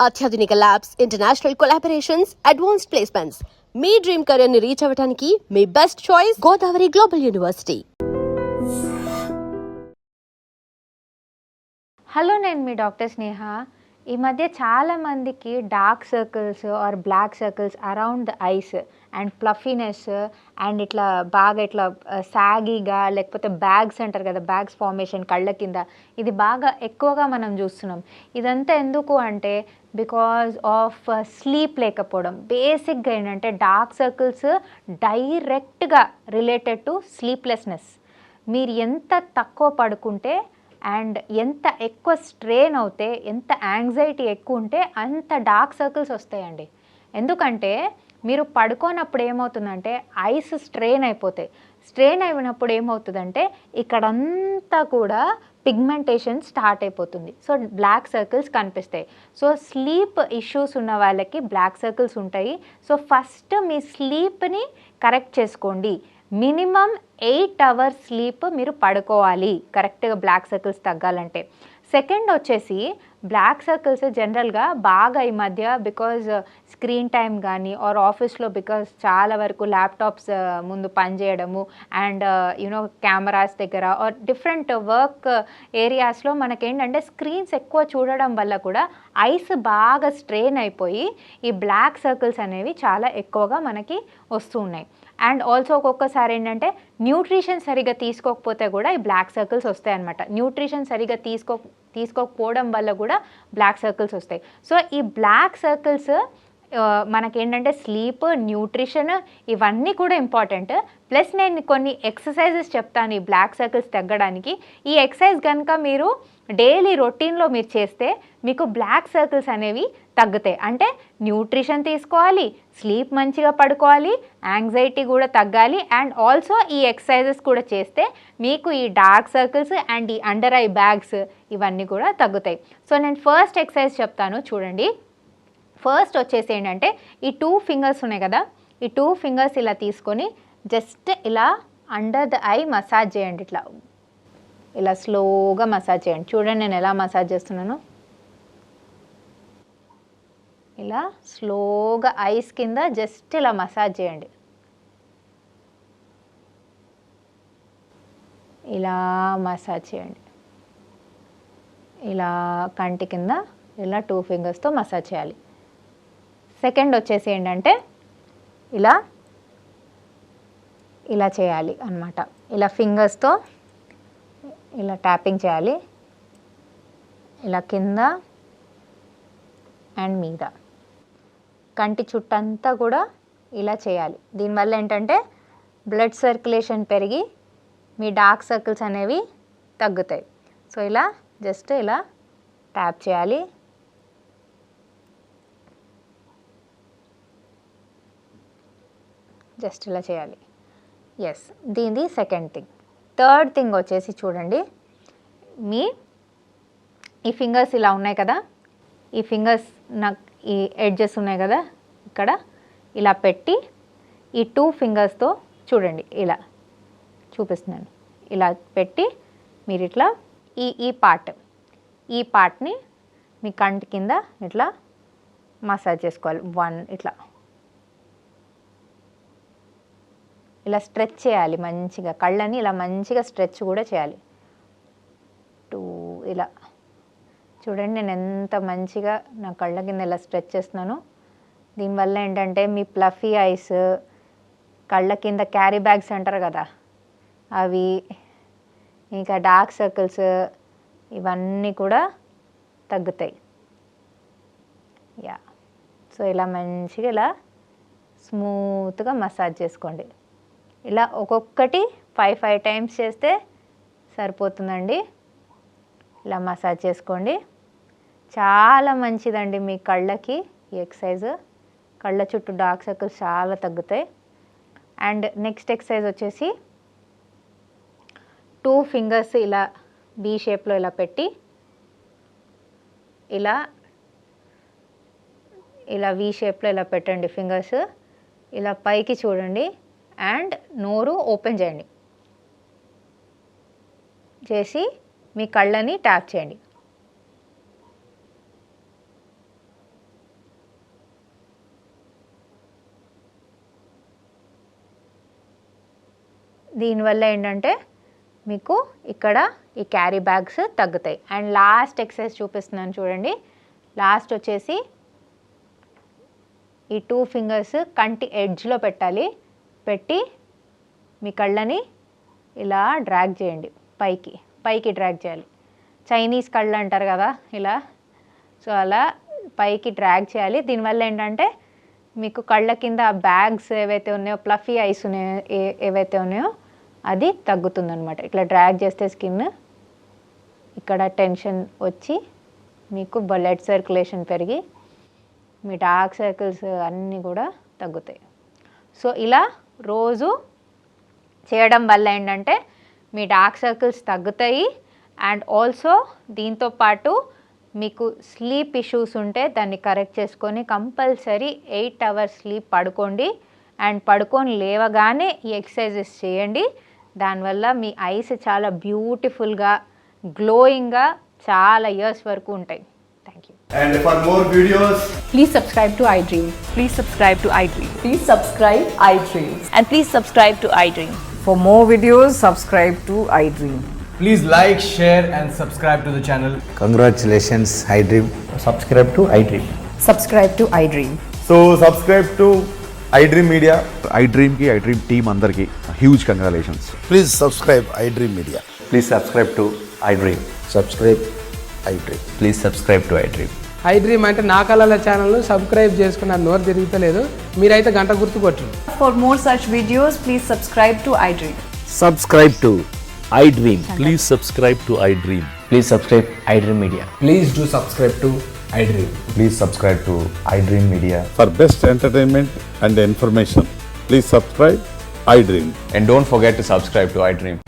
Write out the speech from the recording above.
అత్యాధునిక labs, international collaborations, advanced placements. మీ dream career ని రీచ్ అవ్వడానికి మీ best choice Godavari global university. Hello, నేను మీ డాక్టర్ స్నేహ. ఈ మధ్య చాలామందికి dark circles or black circles around the eyes and puffiness and ఇట్లా బాగా ఇట్లా సాగీగా, లేకపోతే బ్యాగ్స్ అంటారు కదా, బ్యాగ్స్ ఫార్మేషన్ కళ్ళ కింద, ఇది బాగా ఎక్కువగా మనం చూస్తున్నాం. ఇదంతా ఎందుకు అంటే బికాజ్ ఆఫ్ స్లీప్ లేకపోవడం. బేసిక్గా ఏంటంటే డార్క్ సర్కిల్స్ డైరెక్ట్గా రిలేటెడ్ టు స్లీప్లెస్నెస్. మీరు ఎంత తక్కువ పడుకుంటే అండ్ ఎంత ఎక్కువ స్ట్రెయిన్ అవుతే, ఎంత యాంగ్జైటీ ఎక్కువ ఉంటే అంత డార్క్ సర్కిల్స్ వస్తాయండి. ఎందుకంటే మీరు పడుకోనప్పుడు ఏమవుతుందంటే ఐస్ స్ట్రెయిన్ అయిపోతాయి. స్ట్రెయిన్ అయినప్పుడు ఏమవుతుందంటే ఇక్కడంతా కూడా పిగ్మెంటేషన్ స్టార్ట్ అయిపోతుంది. సో బ్లాక్ సర్కిల్స్ కనిపిస్తాయి. సో స్లీప్ ఇష్యూస్ ఉన్న వాళ్ళకి బ్లాక్ సర్కిల్స్ ఉంటాయి. సో ఫస్ట్ మీ స్లీప్ని కరెక్ట్ చేసుకోండి. మినిమం 8 hours స్లీప్ మీరు పడుకోవాలి కరెక్ట్గా బ్లాక్ సర్కిల్స్ తగ్గాలంటే. సెకండ్ వచ్చేసి బ్లాక్ సర్కిల్స్ జనరల్గా బాగా ఈ మధ్య బికాజ్ స్క్రీన్ టైం కానీ ఆర్ ఆఫీస్లో బికాజ్ చాలా వరకు ల్యాప్టాప్స్ ముందు పనిచేయడము అండ్ యూనో కెమెరాస్ దగ్గర ఆర్ డిఫరెంట్ వర్క్ ఏరియాస్లో మనకేంటంటే స్క్రీన్స్ ఎక్కువ చూడడం వల్ల కూడా ఐస్ బాగా స్ట్రెయిన్ అయిపోయి ఈ బ్లాక్ సర్కిల్స్ అనేవి చాలా ఎక్కువగా మనకి వస్తూ ఉన్నాయి. అండ్ ఆల్సో ఒక్కొక్కసారి ఏంటంటే న్యూట్రిషన్ సరిగ్గా తీసుకోకపోతే కూడా ఈ బ్లాక్ సర్కిల్స్ వస్తాయి అన్నమాట. న్యూట్రిషన్ సరిగ్గా తీసుకోకపోవడం వల్ల కూడా బ్లాక్ సర్కిల్స్ వస్తాయి. సో ఈ బ్లాక్ సర్కిల్స్ మనకేంటంటే స్లీప్, న్యూట్రిషన్ ఇవన్నీ కూడా ఇంపార్టెంట్. ప్లస్ నేను కొన్ని ఎక్సర్సైజెస్ చెప్తాను ఈ బ్లాక్ సర్కిల్స్ తగ్గడానికి. ఈ ఎక్సర్సైజ్ కనుక మీరు డైలీ రొటీన్లో మీరు చేస్తే మీకు బ్లాక్ సర్కిల్స్ అనేవి తగ్గుతాయి. అంటే న్యూట్రిషన్ తీసుకోవాలి, స్లీప్ మంచిగా పడుకోవాలి, యాంగ్జైటీ కూడా తగ్గాలి, అండ్ ఆల్సో ఈ ఎక్సర్సైజెస్ కూడా చేస్తే మీకు ఈ డార్క్ సర్కిల్స్ అండ్ ఈ అండర్ ఐ బ్యాగ్స్ ఇవన్నీ కూడా తగ్గుతాయి. సో నేను ఫస్ట్ ఎక్సర్సైజ్ చెప్తాను చూడండి. ఫస్ట్ వచ్చేసి ఏంటంటే ఈ 2 fingers ఉన్నాయి కదా, ఈ 2 fingers ఇలా తీసుకొని జస్ట్ ఇలా అండర్ ద ఐ మసాజ్ చేయండి. ఇట్లా ఇలా స్లోగా మసాజ్ చేయండి. చూడండి నేను ఎలా మసాజ్ చేస్తున్నాను. ఇలా స్లోగా ఐస్ కింద జస్ట్ ఇలా మసాజ్ చేయండి. ఇలా మసాజ్ చేయండి. ఇలా కంటి కింద ఇలా 2 fingersతో మసాజ్ చేయాలి. సెకండ్ వచ్చేసి ఏంటంటే ఇలా ఇలా చేయాలి అన్నమాట. ఇలా ఫింగర్స్తో ఇలా ట్యాపింగ్ చేయాలి. ఇలా కింద అండ్ మీద కంటి చుట్టంతా కూడా ఇలా చేయాలి. దీనివల్ల ఏంటంటే బ్లడ్ సర్క్యులేషన్ పెరిగి మీ డార్క్ సర్కిల్స్ అనేవి తగ్గుతాయి. సో ఇలా జస్ట్ ఇలా ట్యాప్ చేయాలి. జస్ట్ ఇలా చేయాలి. ఎస్, దీనిది సెకండ్ థింగ్. థర్డ్ థింగ్ వచ్చేసి చూడండి, మీ ఈ ఫింగర్స్ ఇలా ఉన్నాయి కదా, ఈ ఫింగర్స్ నాకు ఈ ఎడ్జెస్ ఉన్నాయి కదా, ఇక్కడ ఇలా పెట్టి ఈ 2 fingersతో చూడండి ఇలా చూపిస్తున్నాను. ఇలా పెట్టి మీరు ఇట్లా ఈ పార్ట్ని మీ కంటి కింద ఇట్లా మసాజ్ చేసుకోవాలి. 1 ఇట్లా ఇలా స్ట్రెచ్ చేయాలి మంచిగా. కళ్ళని ఇలా మంచిగా స్ట్రెచ్ కూడా చేయాలి. 2 ఇలా చూడండి నేను ఎంత మంచిగా నా కళ్ళ కింద ఇలా స్ట్రెచ్ చేస్తున్నాను. దీనివల్ల ఏంటంటే మీ ప్లఫీ ఐస్, కళ్ళ కింద క్యారీ బ్యాగ్స్ అంటారు కదా అవి, ఇంకా డార్క్ సర్కిల్స్ ఇవన్నీ కూడా తగ్గుతాయి. యా, సో ఇలా మంచిగా ఇలా స్మూత్గా మసాజ్ చేసుకోండి. ఇలా ఒక్కొక్కటి 5 times చేస్తే సరిపోతుందండి. ఇలా మసాజ్ చేసుకోండి. చాలా మంచిదండి మీ కళ్ళకి ఈ ఎక్సర్సైజ్. కళ్ళ చుట్టూ డార్క్ సర్కిల్స్ చాలా తగ్గుతాయి. అండ్ నెక్స్ట్ ఎక్సర్సైజ్ వచ్చేసి 2 fingers ఇలా బీ షేప్లో ఇలా పెట్టి ఇలా వీ షేప్లో ఇలా పెట్టండి. ఫింగర్స్ ఇలా పైకి చూడండి అండ్ నోరు ఓపెన్ చేయండి. చేసి మీ కళ్ళని ట్యాప్ చేయండి. దీనివల్ల ఏంటంటే మీకు ఇక్కడ ఈ క్యారీ బ్యాగ్స్ తగ్గుతాయి. అండ్ లాస్ట్ ఎక్సర్సైజ్ చూపిస్తున్నాను చూడండి. లాస్ట్ వచ్చేసి ఈ 2 ఫింగర్స్ కంటి ఎడ్జ్లో పెట్టాలి. పెట్టి మీ కళ్ళని ఇలా డ్రాగ్ చేయండి, పైకి డ్రాగ్ చేయాలి. చైనీస్ కళ్ళు అంటారు కదా ఇలా. సో అలా పైకి డ్రాగ్ చేయాలి. దీనివల్ల ఏంటంటే మీకు కళ్ళ కింద బ్యాగ్స్ ఏవైతే ఉన్నాయో, ఫ్లఫీ ఐస్ ఉన్నాయో, ఏవైతే ఉన్నాయో అది తగ్గుతుందనమాట. ఇట్లా డ్రాగ్ చేస్తే స్కిన్ ఇక్కడ టెన్షన్ వచ్చి మీకు బ్లడ్ సర్క్యులేషన్ పెరిగి మీ డార్క్ సర్కిల్స్ అన్నీ కూడా తగ్గుతాయి. సో ఇలా రోజు చేయడం వల్ల ఏంటంటే మీ డార్క్ సర్కిల్స్ తగ్గుతాయి. అండ్ ఆల్సో దీంతోపాటు మీకు స్లీప్ ఇష్యూస్ ఉంటే దాన్ని కరెక్ట్ చేసుకొని కంపల్సరీ 8 hours స్లీప్ పడుకోండి. అండ్ పడుకొని లేవగానే ఈ ఎక్సర్సైజెస్ చేయండి. దానివల్ల మీ ఐస్ చాలా బ్యూటిఫుల్గా గ్లోయింగ్గా చాలా ఇయర్స్ వరకు ఉంటాయి. Thank you. And for more videos, Please subscribe to iDream. Please subscribe to iDream. Please subscribe iDream. And please subscribe to iDream. For more videos, subscribe to iDream. please like, share and subscribe to the channel. Congratulations, iDream. Subscribe to iDream. Subscribe to iDream. So subscribe to iDream Media. iDream ki iDream team andarki huge congratulations. Please subscribe iDream Media. Please subscribe to iDream. Subscribe iDream. Please subscribe to iDream. iDream అంటే నా కళల ఛానల్ను subscribe చేసుకున్న నోరు తిరుగుతలేదు. మీరైతే గంట గుర్తు కొట్టండి. For more such videos, please subscribe to iDream. Subscribe to iDream. Please subscribe to iDream. Please subscribe iDream Media. Please do subscribe to iDream. Please subscribe to iDream Media. For best entertainment and information, please subscribe iDream. And don't forget to subscribe to iDream.